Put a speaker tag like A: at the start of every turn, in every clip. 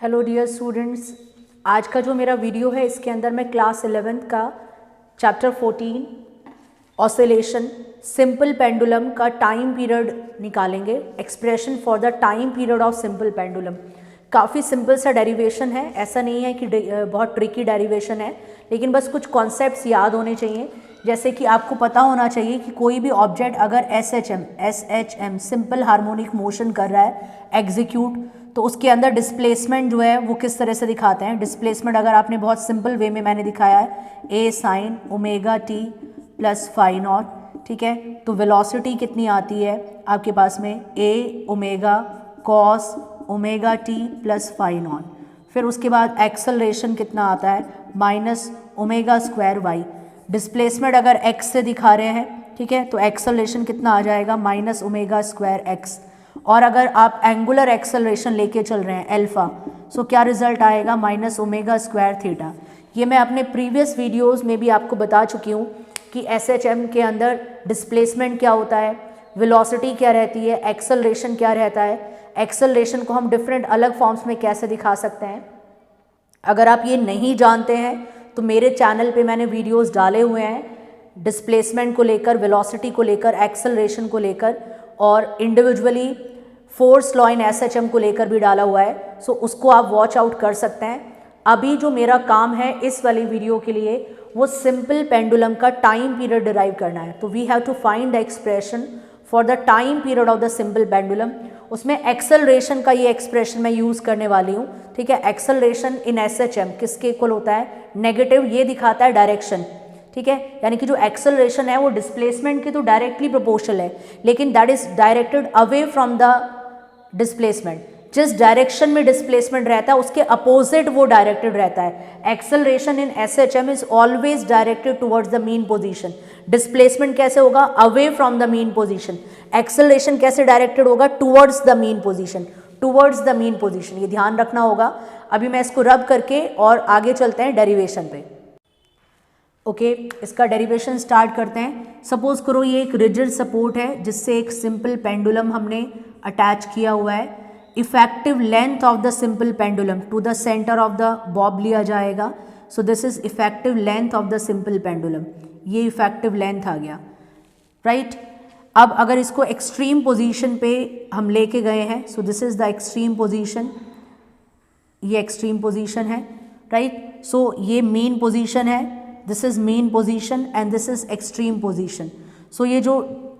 A: Hello dear students, आज का जो मेरा वीडियो है इसके अंदर मैं क्लास 11th का चैप्टर 14 ऑसिलेशन सिंपल पेंडुलम का टाइम पीरियड निकालेंगे। Expression for the time period of simple pendulum. काफ़ी सिंपल सा डेरिवेशन है, ऐसा नहीं है कि बहुत ट्रिकी डेरिवेशन है, लेकिन बस कुछ कॉन्सेप्ट्स याद होने चाहिए। जैसे कि आपको पता होना चाहिए कि कोई भी ऑब्जेक्ट अगर S H M simple harmonic motion कर रहा है एग्जीक्यूट, तो उसके अंदर डिस्प्लेसमेंट जो है वो किस तरह से दिखाते हैं। डिस्प्लेसमेंट अगर आपने बहुत सिंपल वे में मैंने दिखाया है A sine omega T plus phi naught, ठीक है। तो वेलोसिटी कितनी आती है आपके पास में A omega cos omega T plus phi naught. फिर उसके बाद एक्सेलरेशन कितना आता है minus omega square Y. Displacement अगर एक्स से दिखा रहे हैं, ठीक है, तो एक्सेलरेशन कितना आ जाएगा माइनस ओमेगा स्क्वायर एक्स। और अगर आप एंगुलर एक्सेलरेशन लेके चल रहे हैं अल्फा, सो क्या रिजल्ट आएगा माइनस ओमेगा स्क्वायर थीटा। ये मैं अपने प्रीवियस वीडियोस में भी आपको बता चुकी हूँ कि एसएचएम के अंदर डिस्प्लेसमेंट क्या होता है, वेलोसिटी क्या रहती है, एक्सेलरेशन क्या रहता है। एक्सेलरेशन को हम डिफरेंट अलग फॉर्म्स में कैसे दिखा सकते हैं। अगर आप ये नहीं जानते हैं तो मेरे चैनल पे मैंने वीडियोस डाले हुए हैं डिस्प्लेसमेंट को लेकर, वेलोसिटी को लेकर, एक्सेलरेशन को लेकर, और individually force law in SHM को लेकर भी डाला हुआ है। सो उसको आप वॉच आउट कर सकते हैं। अभी जो मेरा काम है इस वाली वीडियो के लिए वो सिंपल पेंडुलम का टाइम पीरियड डिराइव करना है। तो we have to find the expression for the time period of the simple pendulum. उसमें एक्सेलरेशन का ये एक्सप्रेशन मैं यूज़ करने वाली हूँ, ठीक है। एक्सेलरेशन इन एसएचएम किसके इक्वल होता है, नेगेटिव, ये दिखाता है डायरेक्शन, ठीक है। यानी कि जो एक्सेलरेशन है वो डिस्प्लेसमेंट के तो डायरेक्टली प्रोपोर्शनल है, लेकिन that is directed away from the displacement. जिस डायरेक्शन में डिस्प्लेसमेंट रहता है उसके अपोजिट वो डायरेक्टेड रहता है। Acceleration in SHM is always directed towards the mean position. Displacement कैसे होगा, away from the mean position. Acceleration कैसे डायरेक्टेड होगा, towards the mean position, towards the mean position. ये ध्यान रखना होगा। अभी मैं इसको रब करके और आगे चलते हैं डेरिवेशन पे। ओके, इसका डेरिवेशन स्टार्ट करते हैं। सपोज करो ये एक रिजिड सपोर्ट है जिससे एक सिंपल पेंडुलम हमने अटैच किया हुआ है। Effective length of the simple pendulum to the centre of the bob लिया जाएगा। So this is effective length of the simple pendulum. ये इफेक्टिव लेंथ आ गया, राइट। अब अगर इसको एक्सट्रीम पोजीशन पे हम लेके गए हैं, so this is the extreme position, ये एक्सट्रीम पोजीशन है, राइट। सो ये मीन पोजीशन है, this is mean position and this is extreme position. So ये जो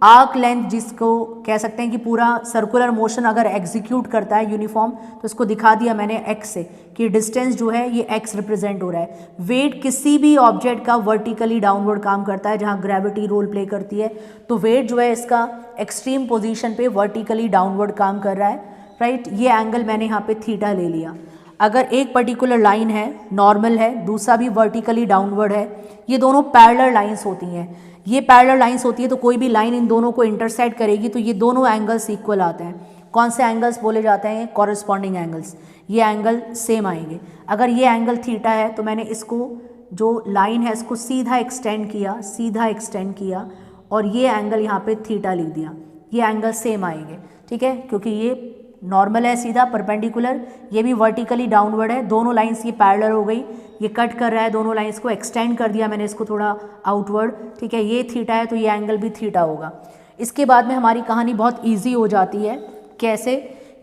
A: आर्क लेंथ जिसको कह सकते हैं कि पूरा सर्कुलर मोशन अगर एग्जीक्यूट करता है यूनिफॉर्म, तो इसको दिखा दिया मैंने एक्स से कि डिस्टेंस जो है ये एक्स रिप्रेजेंट हो रहा है। वेट किसी भी ऑब्जेक्ट का वर्टिकली डाउनवर्ड काम करता है जहाँ ग्रेविटी रोल प्ले करती है, तो वेट जो है इसका एक्सट्रीम पोजीशन पे वर्टिकली डाउनवर्ड काम कर रहा है, राइट। ये एंगल मैंने यहाँ पे थीटा ले लिया। अगर एक पर्टिकुलर लाइन है नॉर्मल है, दूसरा भी वर्टिकली डाउनवर्ड है, ये दोनों पैरेलल लाइंस होती हैं। ये पैरेलल लाइंस होती है तो कोई भी लाइन इन दोनों को इंटरसेक्ट करेगी तो ये दोनों एंगल्स इक्वल आते हैं। कौन से एंगल्स बोले जाते हैं, कॉरस्पॉन्डिंग एंगल्स। ये एंगल सेम आएंगे। अगर ये एंगल थीटा है तो मैंने इसको जो लाइन है इसको सीधा एक्सटेंड किया, सीधा एक्सटेंड किया, और ये एंगल यहाँ पे थीटा लिख दिया। ये एंगल सेम आएंगे, ठीक है, क्योंकि ये नॉर्मल है सीधा परपेंडिकुलर, ये भी वर्टिकली डाउनवर्ड है। दोनों लाइंस ये पैरेलल हो गई, ये कट कर रहा है दोनों लाइंस को, एक्सटेंड कर दिया मैंने इसको थोड़ा आउटवर्ड, ठीक है। ये थीटा है तो ये एंगल भी थीटा होगा। इसके बाद में हमारी कहानी बहुत इजी हो जाती है। कैसे,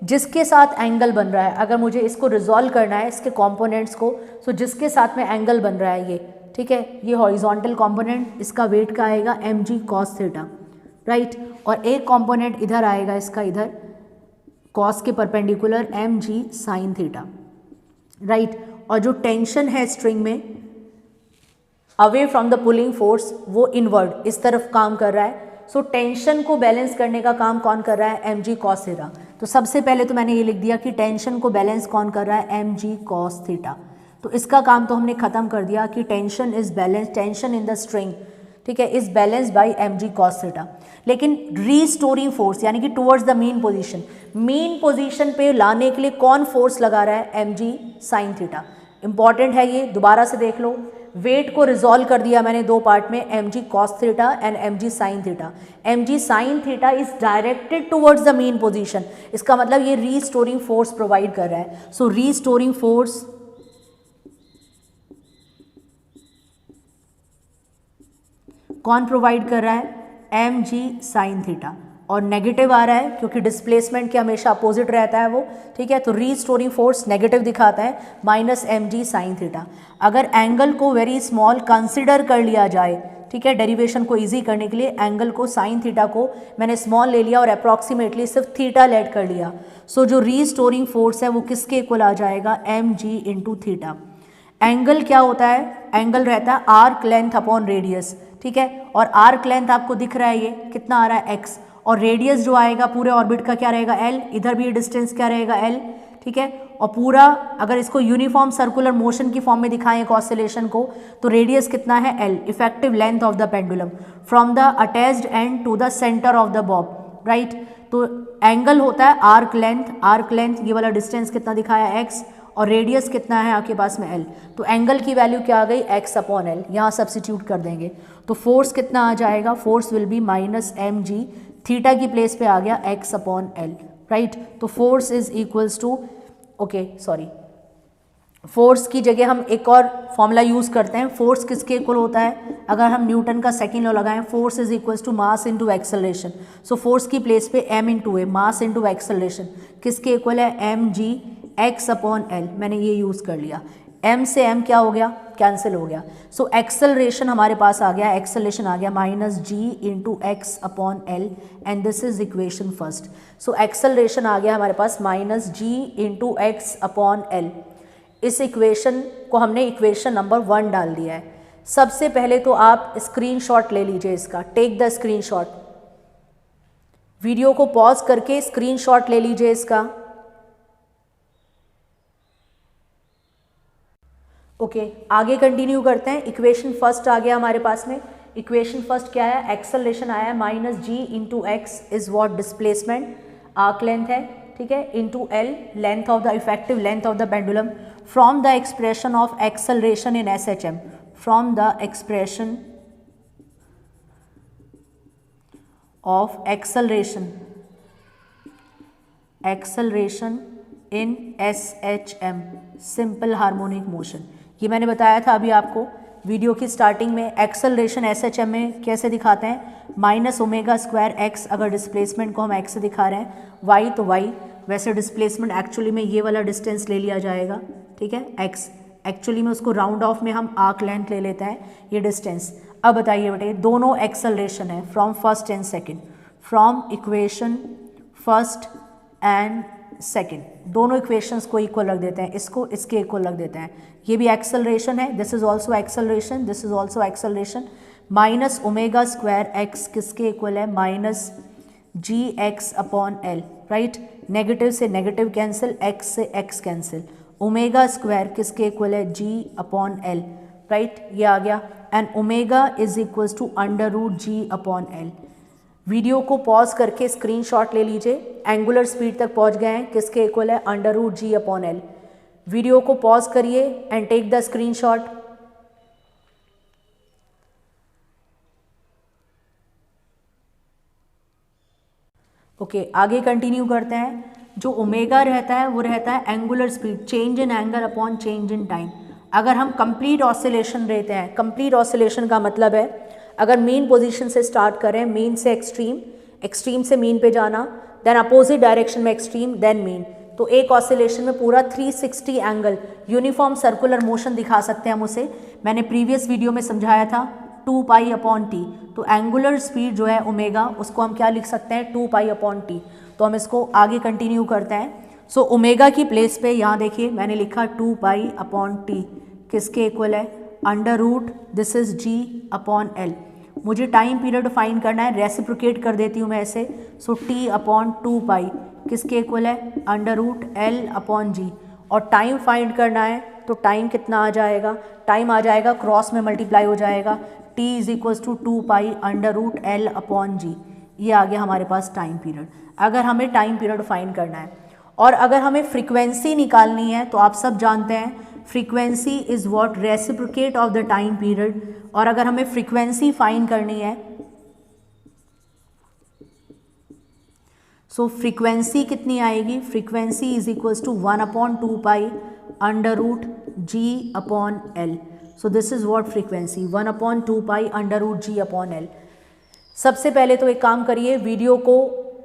A: जिसके साथ एंगल बन रहा है, अगर मुझे इसको रिजॉल्व करना है इसके कॉम्पोनेंट्स को, तो जिसके साथ में एंगल बन रहा है ये, ठीक है, ये हॉरिजॉन्टल कॉम्पोनेंट, इसका वेट का आएगा M G cos theta, right. और एक कॉम्पोनेंट इधर आएगा इसका, इधर कॉस के perpendicular M G sine theta, right. और जो टेंशन है स्ट्रिंग में away from the pulling force वो इनवर्ड इस तरफ काम कर रहा है। सो टेंशन को बैलेंस करने का काम कौन कर रहा है, एम जी कॉस थीटा। तो सबसे पहले तो मैंने ये लिख दिया कि टेंशन को बैलेंस कौन कर रहा है, एम जी कॉस थीटा। तो इसका काम तो हमने खत्म कर दिया कि tension is balance, tension in the string, ठीक है, is balance by M G cos theta. लेकिन रीस्टोरिंग फोर्स यानी कि towards the mean position, mean position पे लाने के लिए कौन फोर्स लगा रहा है, M G sine theta. Important है ये, दोबारा से देख लो। वेट को रिजॉल्व कर दिया मैंने दो पार्ट में, mg cos theta and mg sin theta. mg sin theta is directed towards the mean position, इसका मतलब ये रीस्टोरिंग फोर्स प्रोवाइड कर रहा है। सो रीस्टोरिंग फोर्स कौन प्रोवाइड कर रहा है? mg sin थीटा, और नेगेटिव आ रहा है क्योंकि डिस्प्लेसमेंट के हमेशा अपोजिट रहता है वो, ठीक है। तो रीस्टोरिंग फोर्स नेगेटिव दिखाता है, माइनस mg sin थीटा। अगर एंगल को वेरी स्मॉल कंसिडर कर लिया जाए, ठीक है, डेरिवेशन को इजी करने के लिए एंगल को साइन थीटा को मैंने स्मॉल ले लिया और अप्रॉक्सीमेटली सिर्फ थीटा लेट कर लिया। सो जो रीस्टोरिंग फोर्स है वो किसके इक्वल आ जाएगा? mg into theta. एंगल क्या होता है? एंगल रहता है आर्क लेंथ अपॉन रेडियस, ठीक है, और आर्क लेंथ आपको दिख रहा है ये कितना आ रहा है? x, और रेडियस जो आएगा पूरे ऑर्बिट का क्या रहेगा? l, इधर भी डिस्टेंस क्या रहेगा? l, ठीक है। और पूरा अगर इसको यूनिफॉर्म सर्कुलर मोशन की फॉर्म में दिखाएं एक ऑसिलेशन को, तो रेडियस कितना है? l, effective length of the pendulum from the attached end to the centre of the bob, right. तो एंगल होता है आर्क लेंथ, आर्क लेंथ ये वाला डिस्टेंस कितना दिखाया? x, और रेडियस कितना है आपके पास में? l। तो एंगल की वैल्यू क्या आ गई? x अपॉन l, यहाँ सब्सिट्यूट कर देंगे तो फोर्स कितना आ जाएगा? Force will be minus mg, थीटा की प्लेस पे आ गया x अपॉन l, राइट। तो force is equals to, okay sorry, force की जगह हम एक और फॉर्मूला यूज़ करते हैं। फोर्स किसके इक्वल होता है? अगर हम न्यूटन का सेकेंड लॉ लगाएं, force is equals to mass into acceleration. So force की प्लेस पे m into A, mass into acceleration किसके इक्वल है? mg x अपॉन l, मैंने ये यूज़ कर लिया। m से m क्या हो गया? कैंसिल हो गया। सो एक्सेलरेशन हमारे पास आ गया, एक्सेलरेशन आ गया minus g into X upon l, and this is equation first. So acceleration आ गया हमारे पास minus g into X upon l। इस इक्वेशन को हमने इक्वेशन नंबर 1 डाल दिया है। सबसे पहले तो आप स्क्रीनशॉट ले लीजिए इसका, टेक द स्क्रीनशॉट, वीडियो को पॉज करके स्क्रीनशॉट ले लीजिए इसका। ओके, आगे कंटिन्यू करते हैं। इक्वेशन फर्स्ट आ गया हमारे पास में। इक्वेशन फर्स्ट क्या है? एक्सेलरेशन आया है minus g into x is what? Displacement, arc length है, ठीक है, into l, length of the effective length of the pendulum, from the expression of acceleration in SHM, from the expression of acceleration in SHM, simple harmonic motion. ये मैंने बताया था अभी आपको video की स्टार्टिंग में। एक्सेलरेशन SHM में कैसे दिखाते हैं? माइनस ओमेगा स्क्वायर x, अगर डिस्प्लेसमेंट को हम x से दिखा रहे हैं, y तो y, वैसे डिस्प्लेसमेंट एक्चुअली में ये वाला डिस्टेंस ले लिया जाएगा, ठीक है, x, एक्चुअली में उसको राउंड ऑफ में हम आर्क लेंथ ले लेते हैं, ये डिस्टेंस। अब बताइए बेटे, दोनों एक्सेलरेशन है from first and second, from equation first and second, दोनों इक्वेशंस को इक्वल रख देते हैं, इसको इसके इक्वल रख देते हैं। ये भी एक्सेलरेशन है, this is also acceleration, this is also acceleration. Minus omega square x किसके इक्वल है? Minus g x upon l, right. Negative से नेगेटिव कैंसिल, एक्स से एक्स कैंसिल। ओमेगा स्क्वायर किसके इक्वल है? जी अपॉन एल, राइट, ये आ गया। And omega is equals to under root ji upon L. Video को pause करके screenshot ले लीजिए, एंगुलर स्पीड तक पहुंच गए हैं, किसके इक्वल है? अंडर रूट जी अपॉन एल। वीडियो को पॉज करिए and take the screenshot. Okay, आगे कंटिन्यू करते हैं। जो ओमेगा रहता है वो रहता है angular speed, change in angle upon change in time. अगर हम कंप्लीट ऑसिलेशन रहते हैं, कंप्लीट ऑसिलेशन का मतलब है अगर मीन पोजीशन से स्टार्ट करें, मीन से एक्सट्रीम, एक्सट्रीम से मीन पे जाना, देन अपोजिट डायरेक्शन में एक्सट्रीम, देन मीन, तो एक ऑसिलेशन में पूरा 360 एंगल यूनिफॉर्म सर्कुलर मोशन दिखा सकते हैं हम उसे। मैंने प्रीवियस वीडियो में समझाया था 2 पाई अपॉन टी। तो एंगुलर स्पीड जो है ओमेगा, उसको हम क्या लिख सकते हैं? 2 पाई अपॉन टी। तो हम इसको आगे कंटिन्यू करते हैं। सो ओमेगा की प्लेस पे यहाँ देखिए मैंने लिखा 2 पाई अपॉन टी, किसके इक्वल है? Under root this is G upon L. मुझे टाइम पीरियड फाइंड करना है, रेसिप्रोकेट कर देती हूँ मैं ऐसे। सो टी अपॉन 2 पाई किसके इक्वल है? अंडर रूट एल अपॉन जी। और टाइम फाइंड करना है तो टाइम कितना आ जाएगा? टाइम आ जाएगा क्रॉस में मल्टीप्लाई हो जाएगा, t is equals to 2 pi under root l upon g. ये आ गया हमारे पास टाइम पीरियड, अगर हमें टाइम पीरियड फाइंड करना है। और अगर हमें फ्रीक्वेंसी निकालनी है तो आप सब जानते हैं frequency is what reciprocate of the time period. और अगर हमें फ्रीक्वेंसी फाइंड करनी है, सो फ्रीक्वेंसी कितनी आएगी, frequency is equals to 1/2 under root ji upon L. So this is what frequency 1/2 under root ji upon L. सबसे पहले तो एक काम करिए, वीडियो को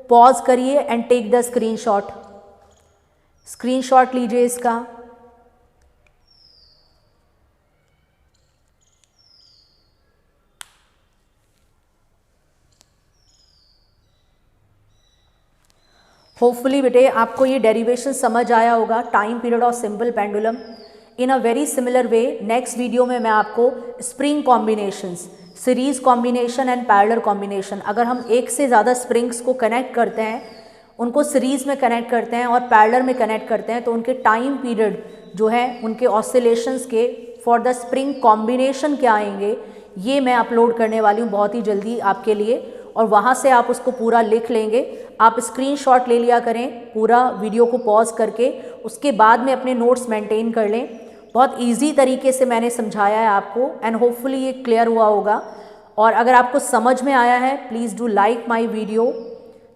A: पॉज करिए and take the screenshot. Screenshot लीजिए इसका। होपफुली बेटे आपको ये डेरिवेशन समझ आया होगा, टाइम पीरियड और simple pendulum. In a very similar way next video में मैं आपको spring combinations, series combination and parallel combination, अगर हम एक से ज़्यादा स्प्रिंग्स को कनेक्ट करते हैं, उनको सीरीज में कनेक्ट करते हैं और पैरेलल में कनेक्ट करते हैं, तो उनके टाइम पीरियड जो है उनके ऑसिलेशंस के फॉर द स्प्रिंग कॉम्बिनेशन क्या आएंगे, ये मैं अपलोड करने वाली हूँ बहुत ही जल्दी आपके लिए। और वहाँ से आप उसको पूरा लिख लेंगे। आप स्क्रीनशॉट ले लिया करें पूरा वीडियो को पॉज करके, उसके बाद में अपने नोट्स मेंटेन कर लें। बहुत इजी तरीके से मैंने समझाया है आपको एंड होपफुली ये क्लियर हुआ होगा। और अगर आपको समझ में आया है, please do like my video,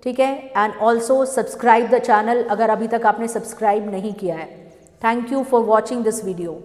A: ठीक है, and also subscribe the channel अगर अभी तक आपने सब्सक्राइब नहीं किया है। Thank you for watching this video.